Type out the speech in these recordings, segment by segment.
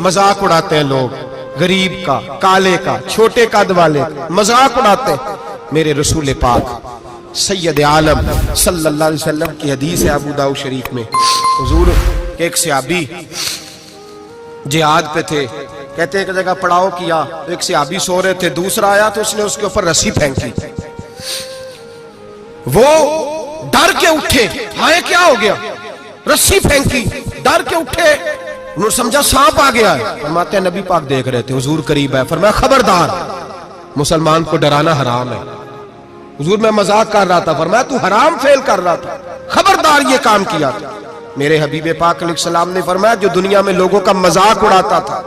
मजाक उड़ाते हैं लोग, गरीब का, काले का, छोटे कद वाले मजाक उड़ाते हैं। मेरे रसूल पाक सैयद आलम सल्लल्लाहु अलैहि वसल्लम की हदीस है अबू दाऊद शरीफ में। हुजूर के एक सहाबी जिहाद पे थे, कहते हैं एक जगह पड़ाव किया, एक सहाबी सो रहे थे, दूसरा आया तो उसने उसके ऊपर रस्सी फेंकी। वो डर के उठे, हाय क्या हो गया, रस्सी फेंकी, डर के उठे, उन्होंने समझा सांप आ गया है। फरमाते हैं नबी पाक देख रहे थे, हुजूर करीब है, फरमाया खबरदार, मुसलमान को डराना हराम है। हुजूर मैं मजाक कर रहा था, फरमाया तू हराम फेल कर रहा था, खबरदार ये काम किया था। मेरे हबीब पाक अलैहिस्सलाम ने फरमाया जो दुनिया में लोगों का मजाक उड़ाता था,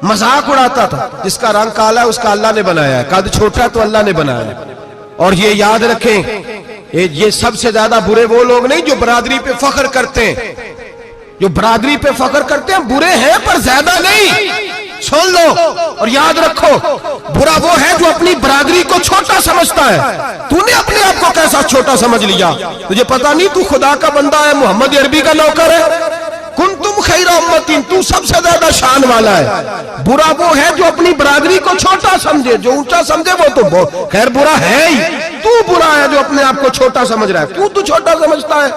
मजाक उड़ाता था, जिसका रंग काला है उसका अल्लाह ने बनाया है, कद छोटा तो अल्लाह ने बनाया है। और ये याद रखें, ये सबसे ज्यादा बुरे वो लोग नहीं जो बरादरी पे फख्र करते हैं, जो बरादरी पे फख्र करते हैं बुरे हैं पर ज्यादा नहीं। सुन लो और याद रखो, बुरा वो है जो अपनी बरादरी को छोटा समझता है। तूने अपने आप को कैसा छोटा समझ लिया, तुझे पता नहीं तू खुदा का बंदा है, मोहम्मद अरबी का नौकर है। कुन तुम खैरा उम्मतिन, तू सबसे ज्यादा शान वाला है। बुरा वो है जो अपनी बरादरी को छोटा समझे, जो ऊंचा समझे वो तो खैर बुरा है ही। तू बुरा है जो अपने आप को छोटा समझ रहा है, क्यों तू छोटा समझता है?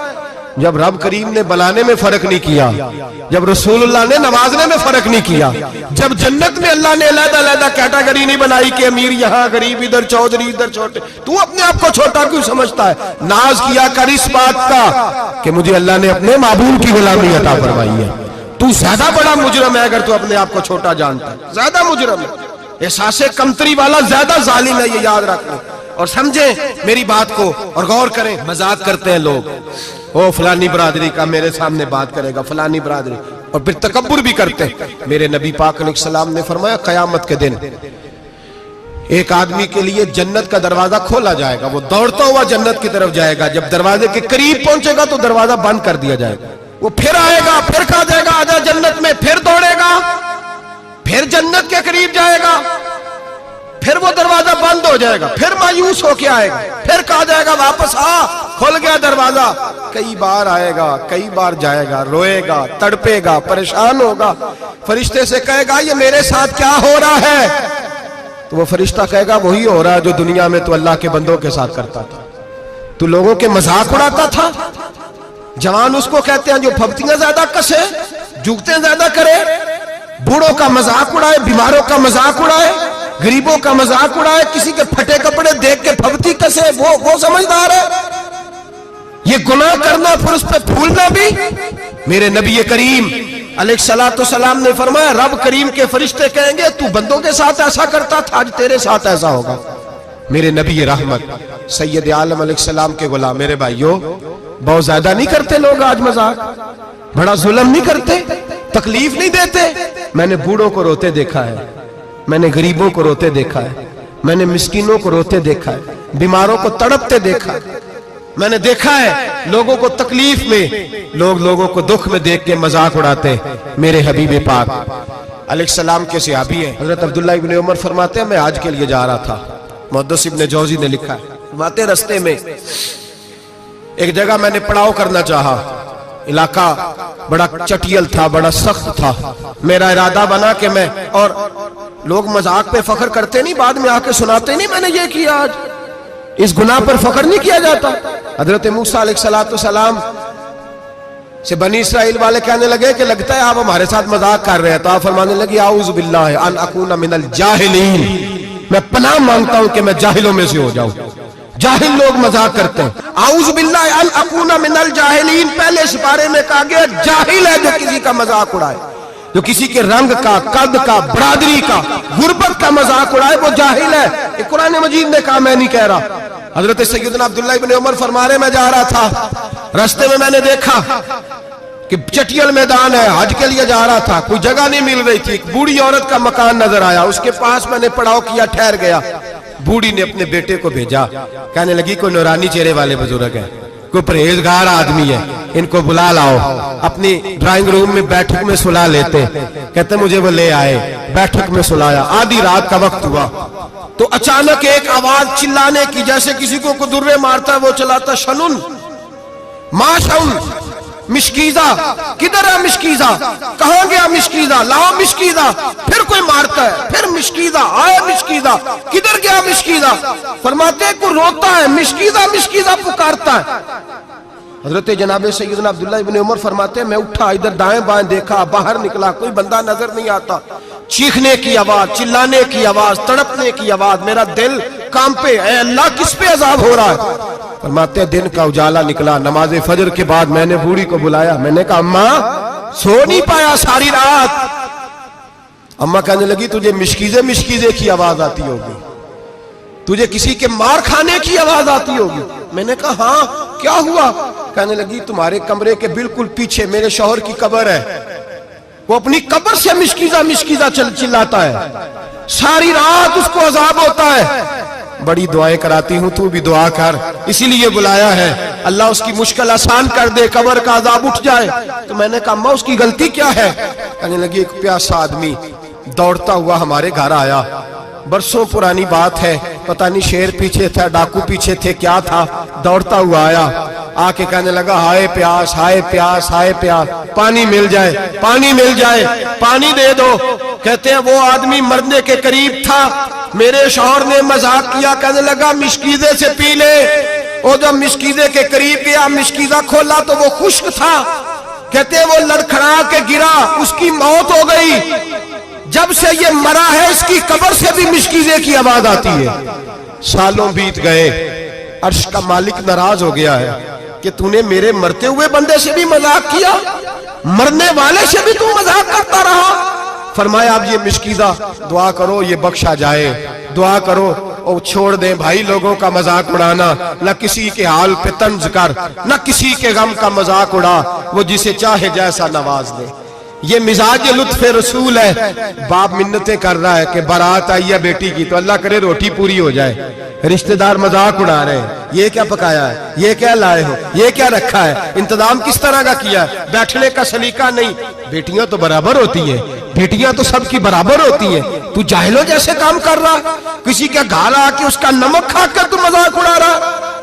जब रब करीम ने बनाने में फर्क नहीं किया, जब रसूलुल्लाह ने नवाजने में फर्क नहीं किया, जब जन्नत में अल्लाह ने अलग-अलग कैटेगरी नहीं बनाई कि अमीर यहाँ, गरीब इधर, चौधरी इधर, छोटे, तू अपने आप को छोटा क्यों समझता है? नाज किया कर इस बात का कि मुझे अल्लाह ने अपने माबूद की गुलामी अता फरमाई है। तू ज्यादा बड़ा मुजरम है अगर तू अपने आप को छोटा जानता है, ज्यादा मुजरम है, एहसासे कमतरी वाला ज्यादा जालिम है, ये याद रखना और समझे मेरी बात को और गौर करें। मजाक करते हैं लोग, ओ फलानी बरादरी का मेरे सामने बात करेगा, फलानी बरादरी, और फिर तकब्बुर भी करते हैं। मेरे नबी पाक अलैहिस्सलाम ने फरमाया क़यामत के दिन एक आदमी के लिए जन्नत का दरवाजा खोला जाएगा, वो दौड़ता हुआ जन्नत की तरफ जाएगा, जब दरवाजे के करीब पहुंचेगा तो दरवाजा बंद कर दिया जाएगा। वो फिर आएगा, फिर कहा जाएगा आजा जन्नत में, फिर दौड़ेगा, फिर जन्नत के करीब जाएगा, फिर वो दरवाजा बंद हो जाएगा, फिर मायूस होके आएगा, फिर कहा जाएगा वापस आ, खुल गया दरवाजा। कई बार आएगा, कई बार जाएगा, रोएगा, तड़पेगा, परेशान होगा, फरिश्ते से कहेगा ये मेरे साथ क्या हो रहा है? तो वो फरिश्ता कहेगा वही हो रहा है जो दुनिया में तो अल्लाह के बंदों के साथ करता था, तू लोगों के मजाक उड़ाता था। जवान उसको कहते हैं जो फब्तियां ज्यादा कसे, जुगते ज्यादा करे, बूढ़ों का मजाक उड़ाए, बीमारों का मजाक उड़ाए, गरीबों का मजाक उड़ाए, किसी के फटे कपड़े देख के फबती कसे, वो समझदार है। ये गुनाह करना फिर उस पर फूलना भी। मेरे नबी करीम अलैहिस्सलातु सलाम ने फरमाया रब करीम के फरिश्ते कहेंगे तू बंदों के साथ ऐसा करता था, आज तेरे साथ ऐसा होगा। मेरे नबी रहमत सैयद आलम अलैहिस्सलाम के गुलाम, मेरे भाइयों बहुत ज्यादा नहीं करते लोग आज मजाक, बड़ा जुल्म नहीं करते, तकलीफ नहीं देते। मैंने बूढ़ों को रोते देखा है, मैंने गरीबों को रोते देखा है, मैंने मिस्कीनों को रोते देखा है, बीमारों को तड़पते देखा है, मैंने देखा है लोगों को तकलीफ में, लोगों को दुख में देख के मजाक उड़ाते। मेरे हबीब पाक अलैहिस्सलाम के सहाबी हैं हजरत अब्दुल्लाह इब्न उमर फरमाते हैं मैं हज के लिए जा रहा था, मुहद्दिस इब्न जौजी ने लिखा है, फरमाते रस्ते में एक जगह मैंने पड़ाव करना चाहा, इलाका बड़ा चटियल था, बड़ा सख्त था, मेरा इरादा बना कि मैं, और लोग मजाक पे फख्र करते नहीं, बाद में आके सुनाते नहीं मैंने ये किया, आज इस गुनाह पर फख्र नहीं किया जाता। हजरत मूसा अलैहिस्सलाम से बनी इस्राइल वाले कहने लगे कि लगता है आप हमारे साथ मजाक कर रहे हैं, तो आप फरमाने लगे आऊज़ु बिल्लाहि अन अकूना मिनल जाहिलीन, मैं पनाह मांगता हूं कि मैं जाहिलों में से हो जाऊं। जाहिल लोग मजाक करते हैं, आऊज़ु बिल्लाहि अन अकूना मिनल जाहिलीन, पहले इस बारे में कहा गया जाहिल है जो किसी का मजाक उड़ाए, जो किसी के रंग का, कद का, बरादरी का, गुर्बत का मजाक उड़ाए वो जाहिल है। कुरान मजीद ने कहा, मैं नहीं कह रहा। हजरत सैयदना अब्दुल्लाह इब्न उमर फरमा रहे मैं जा रहा था, रास्ते में मैंने देखा कि चटियल मैदान है, हज के लिए जा रहा था, कोई जगह नहीं मिल रही थी, एक बूढ़ी औरत का मकान नजर आया, उसके पास मैंने पड़ाव किया, ठहर गया। बूढ़ी ने अपने बेटे को भेजा, कहने लगी कोई नूरानी चेहरे वाले बुजुर्ग है, कोई परहेजगार आदमी है, इनको बुला लाओ। अपनी ड्राइंग रूम में बैठक में सुला लेते, कहते मुझे वो ले आए, बैठक में सुलाया। आधी रात का वक्त हुआ तो अचानक एक आवाज चिल्लाने की, जैसे किसी को दुर्रे मारता है वो चलाता, शनुन माशउन, मिशकीजा, किधर है मिशकीजा, कहां गया मिशकीजा, लाओ मिशकीजा। फिर कोई मारता है, फिर मिशकीजा, आए मिशकीजा, किधर गया मिशकीजा। फरमाते को रोता है, मिशकीजा मिशकीजा पुकारता है। हजरत जनाब सैयदना अब्दुल्लाह इब्न उमर फरमाते हैं मैं उठा, इधर दाएं बाएं देखा, बाहर निकला, कोई बंदा नजर नहीं आता। चीखने की आवाज, चिल्लाने की आवाज, तड़पने की आवाज, मेरा दिल कांपे, ऐ अल्लाह किस पे अजाब हो रहा है। फरमाते हैं दिन का उजाला निकला, नमाज फजर के बाद मैंने बूढ़ी को बुलाया, मैंने कहा अम्मा सो नहीं पाया सारी रात। अम्मा कहने लगी तुझे मिशकीजे मिशकीजे की आवाज आती होगी, तुझे किसी के मार खाने की आवाज आती होगी। मैंने कहा हाँ क्या हुआ। कहने लगी तुम्हारे कमरे के बिल्कुल पीछे मेरे शौहर की कब्र है, वो अपनी कब्र से मिशकीजा मिशकीजा चिल्लाता है, सारी रात उसको अजाब होता है। बड़ी दुआएं कराती हूं, तू भी दुआ कर, इसीलिए बुलाया है, अल्लाह उसकी मुश्किल आसान कर दे, कब्र का अजाब उठ जाए। तो मैंने कहा अम्मा उसकी गलती क्या है। कहने लगी एक प्यासा आदमी दौड़ता हुआ हमारे घर आया, बरसों पुरानी बात है, पता नहीं शेर पीछे था, डाकू पीछे थे, क्या था, दौड़ता हुआ आया, आके कहने लगा हाय प्यास हाय प्यास हाय प्यास, पानी मिल जाए पानी मिल जाए, पानी दे दो। कहते हैं वो आदमी मरने के करीब था, मेरे शौहर ने मजाक किया, कहने लगा मिशकीजे से पी ले। वो जब मिशकीजे के करीब गया, मिशकीजा खोला तो वो खुश्क था। कहते हैं वो लड़खड़ा के गिरा, उसकी मौत हो गई। जब से ये मरा है इसकी कब्र से भी मिशकीजे की आवाज आती है। सालों बीत गए, अर्श का मालिक नाराज हो गया है कि तूने मेरे मरते हुए बंदे से भी मजाक किया, मरने वाले से भी तू मजाक करता रहा। फरमाया अब ये मिशकीजा दुआ करो ये बख्शा जाए, दुआ करो और छोड़ दें भाई लोगों का मजाक उड़ाना, न किसी के हाल पे तंज कर, न किसी के गम का मजाक उड़ा, वो जिसे चाहे जैसा नवाज दे। ये मिजाज लुत्फ रसूल है। बाप मिन्नतें कर रहा है कि बारात आई है बेटी की, तो अल्लाह करे रोटी पूरी हो जाए, रिश्तेदार मजाक उड़ा रहे हैं, ये क्या पकाया है, ये क्या लाए हो, ये क्या रखा है, इंतजाम किस तरह का किया है, बैठने का सलीका नहीं। बेटियां तो बराबर होती है, बेटियां तो सबकी बराबर होती है। तू जाहिलों जैसे काम कर रहा, किसी के घर आके उसका नमक खाकर तू मजाक उड़ा रहा,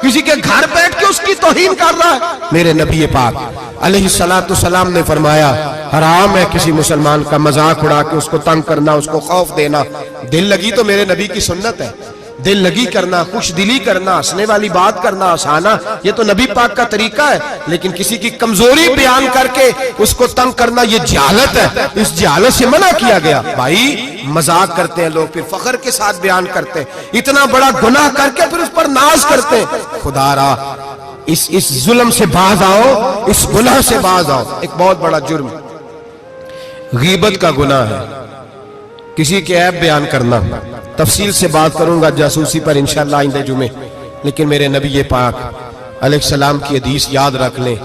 किसी के घर बैठ के उसकी तौहीन कर रहा है। मेरे नबी पाक अलैहिस्सलातु सलाम ने फरमाया हराम है किसी मुसलमान का मजाक उड़ा के उसको तंग करना, उसको खौफ देना। दिल लगी तो मेरे नबी की सुन्नत है, दिल लगी करना, खुश दिली करना, हंसने वाली बात करना, हंसाना, ये तो नबी पाक का तरीका है। लेकिन किसी की कमजोरी बयान करके उसको तंग करना ये जहालत है, इस जहालत से मना किया गया। भाई मजाक करते हैं लोग, फिर फख्र के साथ बयान करते हैं, इतना बड़ा गुनाह करके फिर उस पर नाज करते हैं। खुदारा इस जुल्म से बाज आओ, इस गुनाह से बाज आओ। एक बहुत बड़ा जुर्म गीबत का गुनाह है, किसी के ऐब बयान करना। तफसील से बात करूंगा जासूसी पर इंशाअल्लाह आइंदे जुमे। लेकिन मेरे नबी पाक अलैहिस्सलाम की हदीस याद रख लें।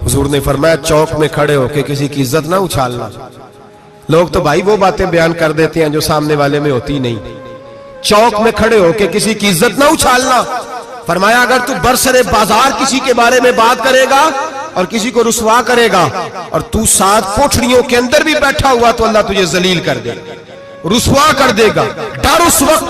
हुजूर ने फरमाया चौक में खड़े होकर किसी की इज्जत ना उछालना। लोग तो भाई वो बातें बयान कर देते हैं जो सामने वाले में होती नहीं। चौक में खड़े होकर किसी की इज्जत ना उछालना। फरमाया अगर तू बरसरे बाजार किसी के बारे में बात करेगा और किसी को रुसवा करेगा और तू 7 कोठरियों के अंदर भी बैठा हुआ तो अल्लाह तुझे जलील कर देगा, रुसवा कर देगा। डर उस वक्त